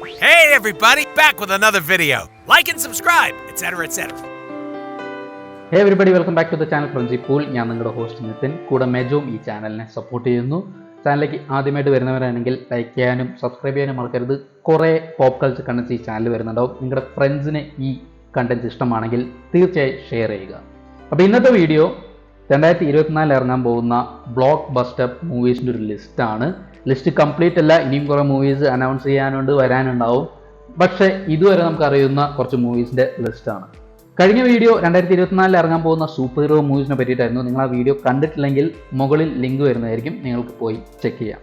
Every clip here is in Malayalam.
Hey everybody, back with another video. Like and subscribe, etc. etc. Hey everybody welcome back to the channel ഫ്രഞ്ചി പൂൾ. ഞാൻ നിങ്ങളുടെ ഹോസ്റ്റ് നിതിൻ. കൂടെ മെജോം ഈ ചാനലിനെ സപ്പോർട്ട് ചെയ്യുന്നു. ചാനലിലേക്ക് ആദ്യമായിട്ട് വരുന്നവരാണെങ്കിൽ ലൈക്ക് ചെയ്യാനും സബ്സ്ക്രൈബ് ചെയ്യാനും മറക്കരുത്. കുറേ പോപ്പ് കൾച്ചർ കണ്ടൻസ് ഈ ചാനൽ വരുന്നുണ്ടാവും. നിങ്ങളുടെ ഫ്രണ്ട്സിന് ഈ കണ്ടൻസ് ഇഷ്ടമാണെങ്കിൽ തീർച്ചയായും ഷെയർ ചെയ്യുക. അപ്പോൾ ഇന്നത്തെ വീഡിയോ 2024 ഇറങ്ങാൻ പോകുന്ന ബ്ലോക്ക് ബസ്റ്റർ മൂവീസിൻ്റെ ഒരു ലിസ്റ്റാണ്. ലിസ്റ്റ് കംപ്ലീറ്റ് അല്ല, ഇനിയും കുറേ മൂവീസ് അനൗൺസ് ചെയ്യാനുണ്ട്, വരാനുണ്ടാവും. പക്ഷേ ഇതുവരെ നമുക്കറിയുന്ന കുറച്ച് മൂവീസിൻ്റെ ലിസ്റ്റാണ്. കഴിഞ്ഞ വീഡിയോ 2024 ഇറങ്ങാൻ പോകുന്ന സൂപ്പർ ഹീറോ മൂവീസിനെ പറ്റിയിട്ടായിരുന്നു. നിങ്ങൾ ആ വീഡിയോ കണ്ടിട്ടില്ലെങ്കിൽ മുകളിൽ ലിങ്ക് വരുന്നതായിരിക്കും, നിങ്ങൾക്ക് പോയി ചെക്ക് ചെയ്യാം.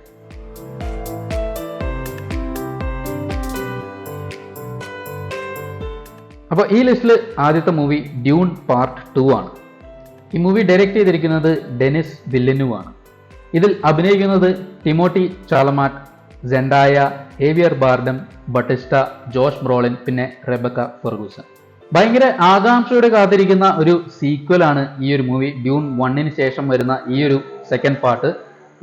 അപ്പോൾ ഈ ലിസ്റ്റിൽ ആദ്യത്തെ മൂവി ഡ്യൂൺ പാർട്ട് 2 ആണ്. ഈ മൂവി ഡയറക്റ്റ് ചെയ്തിരിക്കുന്നത് ഡെനിസ് വില്ലനൂവ് ആണ്. ഇതിൽ അഭിനയിക്കുന്നത് ടിമോട്ടി ചാലമാറ്റ്, സെൻഡായ, ഏവിയർ ബാർഡം, ബട്ടിസ്റ്റ, ജോഷ് ബ്രോളിൻ, പിന്നെ റെബക്ക ഫെർഗൂസൺ. ഭയങ്കര ആകാംക്ഷയോടെ കാത്തിരിക്കുന്ന ഒരു സീക്വലാണ് ഈ ഒരു മൂവി. ഡ്യൂൺ 1 ശേഷം വരുന്ന ഈ ഒരു സെക്കൻഡ് പാർട്ട്.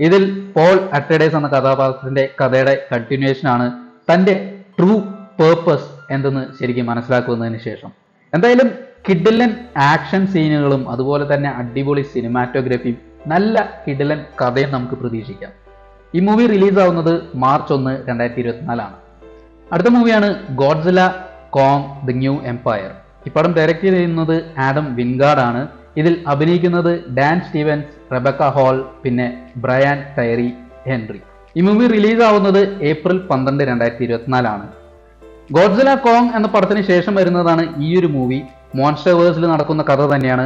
ഇതിൽ പോൾ അട്രേഡേസ് എന്ന കഥാപാത്രത്തിന്റെ കഥയുടെ കണ്ടിന്യൂവേഷൻ ആണ്. തൻ്റെ ട്രൂ പേർപ്പസ് എന്തെന്ന് ശരിക്കും മനസ്സിലാക്കുന്നതിന് ശേഷം എന്തായാലും കിഡിലൻ ആക്ഷൻ സീനുകളും അതുപോലെ തന്നെ അടിപൊളി സിനിമാറ്റോഗ്രഫിയും നല്ല കിഡിലൻ കഥയും നമുക്ക് പ്രതീക്ഷിക്കാം. ഈ മൂവി റിലീസാവുന്നത് മാർച്ച് 1, 2024 ആണ്. അടുത്ത മൂവിയാണ് Godzilla Kong the new empire. ഈ പടം ഡയറക്റ്റ് ചെയ്യുന്നത് ആഡം വിൻഗാർഡ് ആണ്. ഇതിൽ അഭിനയിക്കുന്നത് ഡാൻ സ്റ്റീവൻസ്, റെബക്ക ഹോൾ, പിന്നെ ബ്രയാൻ ടൈറി ഹെൻറി. ഈ മൂവി റിലീസാവുന്നത് ഏപ്രിൽ 12, 2024 ആണ്. ഗോഡ്സില്ല കോങ് എന്ന പടത്തിന് ശേഷം വരുന്നതാണ് ഈ ഒരു മൂവി. മോൺസ്റ്റർവേഴ്സിൽ നടക്കുന്ന കഥ തന്നെയാണ്.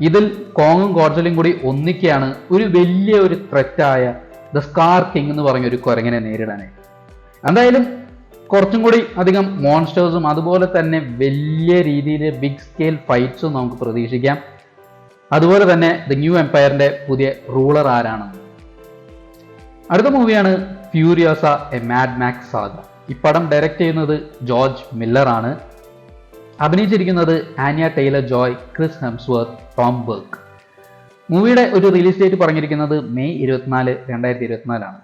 ഇതിൽ കോങ്ങും ഗോഡ്സിലയും കൂടി ഒന്നിക്കുകയാണ് ഒരു വലിയ ഒരു ത്രെറ്റായ ദ സ്കാർ കിങ് എന്ന് പറഞ്ഞൊരു കുരങ്ങനെ നേരിടാനായി. എന്തായാലും കുറച്ചും കൂടി അധികം മോൺസ്റ്റേഴ്സും അതുപോലെ തന്നെ വലിയ രീതിയിൽ ബിഗ് സ്കെയിൽ ഫൈറ്റ്സും നമുക്ക് പ്രതീക്ഷിക്കാം. അതുപോലെ തന്നെ ദ ന്യൂ എംപയറിന്റെ പുതിയ റൂളർ ആരാണെന്ന്. അടുത്ത മൂവിയാണ് Furiosa a Mad Max saga. ഈ പടം ഡയറക്റ്റ് ചെയ്യുന്നത് ജോർജ് മില്ലർ ആണ്. അഭിനയിച്ചിരിക്കുന്നത് Anya Taylor Joy, Chris Hemsworth, Tom Burke. മൂവിയുടെ ഒരു റിലീസ് ഡേറ്റ് പറഞ്ഞിരിക്കുന്നത് മെയ് 24, 2024 ആണ്.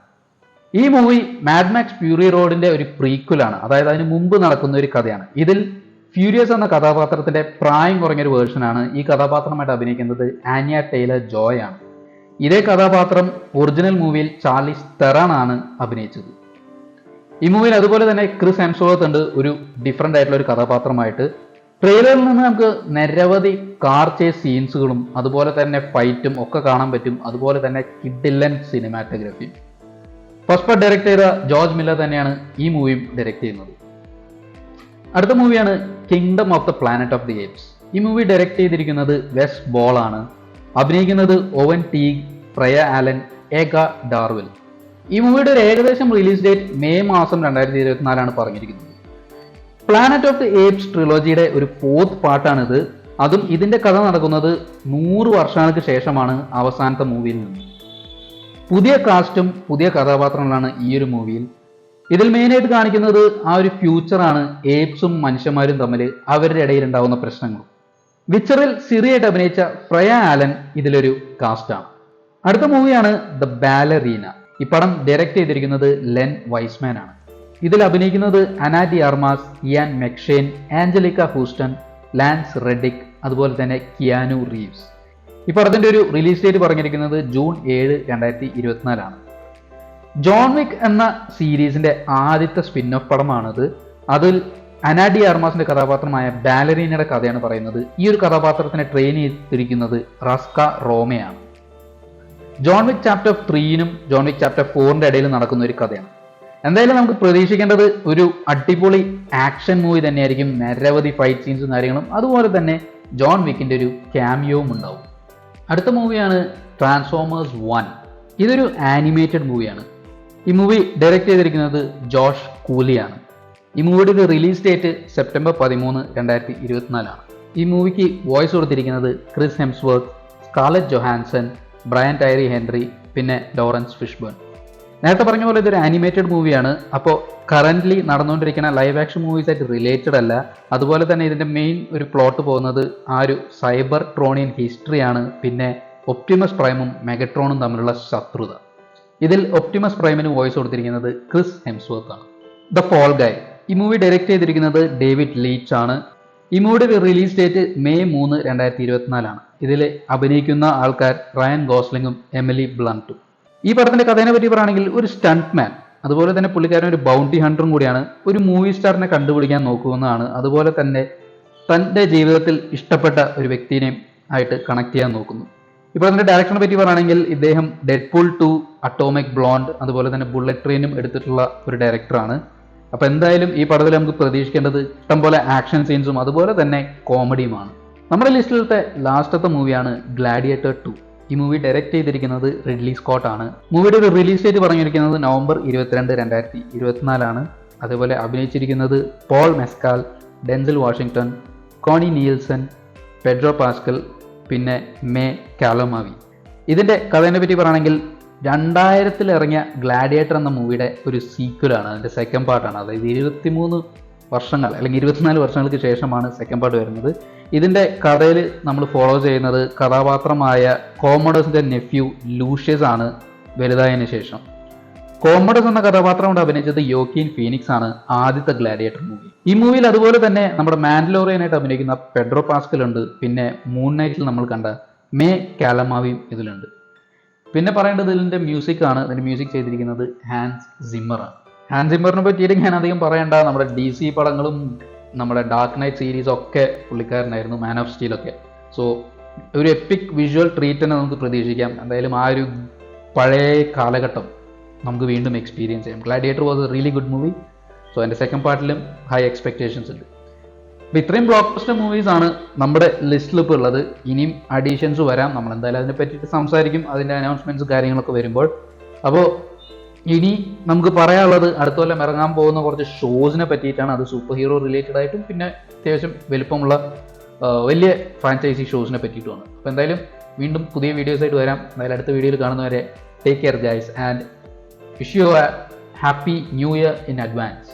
ഈ മൂവി മാഡ് മാക്സ് ഫ്യൂറി റോഡിന്റെ ഒരു പ്രീക്വലാണ്, അതായത് അതിന് മുമ്പ് നടക്കുന്ന ഒരു കഥയാണ്. ഇതിൽ ഫ്യൂരിയസ് എന്ന കഥാപാത്രത്തിന്റെ പ്രായം കുറഞ്ഞൊരു വേർഷനാണ്. ഈ കഥാപാത്രമായിട്ട് അഭിനയിക്കുന്നത് ആനിയ ടൈലർ ജോയ് ആണ്. ഇതേ കഥാപാത്രം ഒറിജിനൽ മൂവിയിൽ ചാർലിസ് തെറാൻ ആണ് അഭിനയിച്ചത്. ഈ മൂവിയിൽ അതുപോലെ തന്നെ ക്രിസ് ഹെംസ്വർത്ത് ഉണ്ട്, ഒരു ഡിഫറെൻ്റ് ആയിട്ടുള്ള ഒരു കഥാപാത്രമായിട്ട്. ട്രെയിലറിൽ നിന്ന് നമുക്ക് നിരവധി കാർ ചേസ് സീൻസുകളും അതുപോലെ തന്നെ ഫൈറ്റും ഒക്കെ കാണാൻ പറ്റും. അതുപോലെ തന്നെ കിഡിലൻ സിനിമാറ്റോഗ്രഫി. ഫസ്റ്റ് പാർട്ട് ഡയറക്റ്റ് ചെയ്ത ജോർജ് മില്ലർ തന്നെയാണ് ഈ മൂവിയും ഡയറക്റ്റ് ചെയ്യുന്നത്. അടുത്ത മൂവിയാണ് kingdom of the planet of the ഏപ്സ്. ഈ മൂവി ഡയറക്റ്റ് ചെയ്തിരിക്കുന്നത് വെസ് ബോൾ ആണ്. അഭിനയിക്കുന്നത് ഓവൻ ടീഗ്, ഫ്രയ ആലൻ, ഏഗ ഡാർവിൽ. ഈ മൂവിയുടെ ഒരു ഏകദേശം റിലീസ് ഡേറ്റ് മെയ് മാസം 2024 ആണ് പറഞ്ഞിരിക്കുന്നത്. പ്ലാനറ്റ് ഓഫ് ദി ഏപ്സ് ട്രിലോജിയുടെ ഒരു 4th പാർട്ടാണിത്. അതും ഇതിന്റെ കഥ നടക്കുന്നത് 100 വർഷങ്ങൾക്ക് ശേഷമാണ് അവസാനത്തെ മൂവിയിൽ നിന്ന്. പുതിയ കാസ്റ്റും പുതിയ കഥാപാത്രങ്ങളാണ് ഈ ഒരു മൂവിയിൽ. ഇതിൽ മെയിനായിട്ട് കാണിക്കുന്നത് ആ ഒരു ഫ്യൂച്ചറാണ്, ഏപ്സും മനുഷ്യന്മാരും തമ്മിൽ അവരുടെ ഇടയിൽ ഉണ്ടാകുന്ന പ്രശ്നങ്ങൾ. വിച്ചറിൽ സിറിയായിട്ട് അഭിനയിച്ച ഫ്രയ ആലൻ ഇതിലൊരു കാസ്റ്റാണ്. അടുത്ത മൂവിയാണ് ദ ബാലറീന. ഈ പടം ഡയറക്റ്റ് ചെയ്തിരിക്കുന്നത് ലെൻ വൈസ്മാൻ ആണ്. ഇതിൽ അഭിനയിക്കുന്നത് Ana de Armas, Ian McShane, Anjelica Huston, Lance Reddick, അതുപോലെ തന്നെ കിയാനു റീവ്സ്. ഈ പടത്തിന്റെ ഒരു റിലീസ് ഡേറ്റ് പറഞ്ഞിരിക്കുന്നത് ജൂൺ 7, 2024 ആണ്. ജോൺ വിക്ക് എന്ന സീരീസിന്റെ ആദ്യത്തെ സ്പിൻ ഓഫ് പടമാണിത്. അതിൽ അന ഡി ആർമാസിന്റെ കഥാപാത്രമായ ബാലറീനയുടെ കഥയാണ് പറയുന്നത്. ഈ ഒരു കഥാപാത്രത്തിനെ ട്രെയിൻ ചെയ്തിരിക്കുന്നത് റസ്ക റോമയാണ്. John Wick chapter 3 John Wick chapter 4 ഇടയിൽ നടക്കുന്ന ഒരു കഥയാണ്. എന്തായാലും നമുക്ക് പ്രതീക്ഷിക്കേണ്ടത് ഒരു അടിപൊളി ആക്ഷൻ മൂവി തന്നെയായിരിക്കും. നിരവധി ഫൈറ്റ് സീൻസും കാര്യങ്ങളും അതുപോലെ തന്നെ ജോൺ വിക്കിന്റെ ഒരു ക്യാമിയോവും ഉണ്ടാവും. അടുത്ത മൂവിയാണ് ട്രാൻസ്ഫോമേഴ്സ് 1. ഇതൊരു ആനിമേറ്റഡ് മൂവിയാണ്. ഈ മൂവി ഡയറക്റ്റ് ചെയ്തിരിക്കുന്നത് ജോഷ് കൂലിയാണ്. ഈ മൂവിയുടെ ഒരു റിലീസ് ഡേറ്റ് സെപ്റ്റംബർ 13, 2024 ആണ്. ഈ മൂവിക്ക് വോയിസ് കൊടുത്തിരിക്കുന്നത് Chris Hemsworth, Scarlett Johansson, Brian Tyree Henry, പിന്നെ ലോറൻസ് ഫിഷ്ബേൺ. നേരത്തെ പറഞ്ഞ പോലെ ഇതൊരു ആനിമേറ്റഡ് മൂവിയാണ്. അപ്പോൾ കറൻ്റ്ലി നടന്നുകൊണ്ടിരിക്കുന്ന ലൈവ് ആക്ഷൻ മൂവീസ് ആയിട്ട് റിലേറ്റഡ് അല്ല. അതുപോലെ തന്നെ ഇതിൻ്റെ മെയിൻ ഒരു പ്ലോട്ട് പോകുന്നത് ആ ഒരു സൈബർ ട്രോണിയൻ ഹിസ്റ്ററിയാണ്. പിന്നെ ഒപ്റ്റിമസ് പ്രൈമും മെഗട്രോണും തമ്മിലുള്ള ശത്രുത. ഇതിൽ ഒപ്റ്റിമസ് പ്രൈമിന് വോയിസ് കൊടുത്തിരിക്കുന്നത് ക്രിസ് ഹെംസ്വർത്ത് ആണ്. ദ ഫോൾ ഗൈ. ഈ മൂവി ഡയറക്റ്റ് ചെയ്തിരിക്കുന്നത് ഡേവിഡ് ലീച്ച് ആണ്. ഈ മൂവിയുടെ റിലീസ് ഡേറ്റ് മെയ് 3, 2024 ഇതിൽ അഭിനയിക്കുന്ന ആൾക്കാർ റയൻ ഗോസ്ലിംഗും എമിലി ബ്ലണ്ടും. ഈ പടത്തിന്റെ കഥയെ പറ്റി പറയുകയാണെങ്കിൽ ഒരു സ്റ്റണ്ട് മാൻ, അതുപോലെ തന്നെ പുള്ളിക്കാരൻ ഒരു ബൗണ്ടി ഹണ്ടറും കൂടിയാണ്. ഒരു മൂവി സ്റ്റാറിനെ കണ്ടുപിടിക്കാൻ നോക്കുന്നതാണ്. അതുപോലെ തന്നെ തൻ്റെ ജീവിതത്തിൽ ഇഷ്ടപ്പെട്ട ഒരു വ്യക്തിനെയും ആയിട്ട് കണക്ട് ചെയ്യാൻ നോക്കുന്നു. ഇപ്പോൾ അതിൻ്റെ ഡയറക്ഷനെ പറ്റി പറയുകയാണെങ്കിൽ ഇദ്ദേഹം ഡെഡ്പൂൾ 2, അറ്റോമിക് ബ്ലോണ്ട്, അതുപോലെ തന്നെ ബുള്ളറ്റ് ട്രെയിനും എടുത്തിട്ടുള്ള ഒരു ഡയറക്ടറാണ്. അപ്പോൾ എന്തായാലും ഈ പടത്തിൽ നമുക്ക് പ്രതീക്ഷിക്കേണ്ടത് ഇഷ്ടംപോലെ ആക്ഷൻ സീൻസും അതുപോലെ തന്നെ കോമഡിയുമാണ്. നമ്മുടെ ലിസ്റ്റിലത്തെ ലാസ്റ്റത്തെ മൂവിയാണ് ഗ്ലാഡിയേറ്റർ 2. ഈ മൂവി ഡയറക്റ്റ് ചെയ്തിരിക്കുന്നത് റിഡ്ലി സ്കോട്ട് ആണ്. മൂവിയുടെ ഒരു റിലീസ് ഡേറ്റ് പറഞ്ഞിരിക്കുന്നത് നവംബർ 22, 2024 അതേപോലെ അഭിനയിച്ചിരിക്കുന്നത് പോൾ മെസ്കാൽ, ഡെൻസൽ വാഷിംഗ്ടൺ, കോണി നീൽസൺ, പെഡ്രോ പാസ്കൽ, പിന്നെ മേ കാലോമാവി. ഇതിൻ്റെ കഥയെ പറ്റി പറയുകയാണെങ്കിൽ 2000 ഇറങ്ങിയ ഗ്ലാഡിയേറ്റർ എന്ന മൂവിയുടെ ഒരു സീക്വലാണ്, അതിൻ്റെ സെക്കൻഡ് പാർട്ടാണ്. അതായത് 23 വർഷങ്ങൾ അല്ലെങ്കിൽ 24 വർഷങ്ങൾക്ക് ശേഷമാണ് സെക്കൻഡ് പാർട്ട് വരുന്നത്. ഇതിൻ്റെ കഥയിൽ നമ്മൾ ഫോളോ ചെയ്യുന്നത് കഥാപാത്രമായ കോമഡസിൻ്റെ നെഫ്യൂ ലൂഷ്യസ് ആണ് വലുതായതിനു ശേഷം. കോമഡസ് എന്ന കഥാപാത്രം കൊണ്ട് അഭിനയിച്ചത് യോക്കീൻ ഫീനിക്സ് ആണ് ആദ്യത്തെ ഗ്ലാഡിയേറ്റർ മൂവി. ഈ മൂവിയിൽ അതുപോലെ തന്നെ നമ്മുടെ മാൻഡലോറിയനായിട്ട് അഭിനയിക്കുന്ന പെഡ്രോ പാസ്കൽ ഉണ്ട്. പിന്നെ മൂൺ നൈറ്റിൽ നമ്മൾ കണ്ട മേ കാലമാവിയും ഇതിലുണ്ട്. പിന്നെ പറയേണ്ടത് ഇതിൻ്റെ മ്യൂസിക് ആണ്. ഇതിൻ്റെ മ്യൂസിക് ചെയ്തിരിക്കുന്നത് ഹാൻസ് സിമ്മറാണ്. ഹാൻസ് സിമ്മറിനെ പറ്റിയിട്ട് ഞാൻ അധികം പറയേണ്ട, നമ്മുടെ DC പടങ്ങളും നമ്മുടെ ഡാർക്ക് നൈറ്റ് സീരീസും ഒക്കെ പുള്ളിക്കാരനായിരുന്നു, മാൻ ഓഫ് സ്റ്റീലൊക്കെ. സോ ഒരു എപ്പിക് വിഷ്വൽ ട്രീറ്റ് തന്നെ നമുക്ക് പ്രതീക്ഷിക്കാം. എന്തായാലും ആ ഒരു പഴയ കാലഘട്ടം നമുക്ക് വീണ്ടും എക്സ്പീരിയൻസ് ചെയ്യാം. Gladiator was A really good movie. So എൻ്റെ സെക്കൻഡ് പാർട്ടിലും ഹൈ എക്സ്പെക്ടേഷൻസ് ഉണ്ട്. അപ്പോൾ ഇത്രയും ബ്ലോക്ക് ബസ്റ്റർ മൂവീസാണ് നമ്മുടെ ലിസ്റ്റിൽ ഇപ്പോൾ ഉള്ളത്. ഇനിയും അഡീഷൻസ് വരാം. നമ്മൾ എന്തായാലും അതിനെ പറ്റിയിട്ട് സംസാരിക്കും, അതിൻ്റെ അനൗൺസ്മെൻറ്റ്സ് കാര്യങ്ങളൊക്കെ വരുമ്പോൾ. അപ്പോൾ ഇനി നമുക്ക് പറയാനുള്ളത് അടുത്ത കൊല്ലം ഇറങ്ങാൻ പോകുന്ന കുറച്ച് ഷോസിനെ പറ്റിയിട്ടാണ്. അത് സൂപ്പർ ഹീറോ റിലേറ്റഡ് ആയിട്ടും പിന്നെ അത്യാവശ്യം വലുപ്പമുള്ള വലിയ ഫ്രാഞ്ചൈസി ഷോസിനെ പറ്റിയിട്ടുമാണ്. അപ്പോൾ എന്തായാലും വീണ്ടും പുതിയ വീഡിയോസായിട്ട് വരാം. എന്തായാലും അടുത്ത വീഡിയോയിൽ കാണുന്നവരെ take care guys and wish you A happy new year in advance.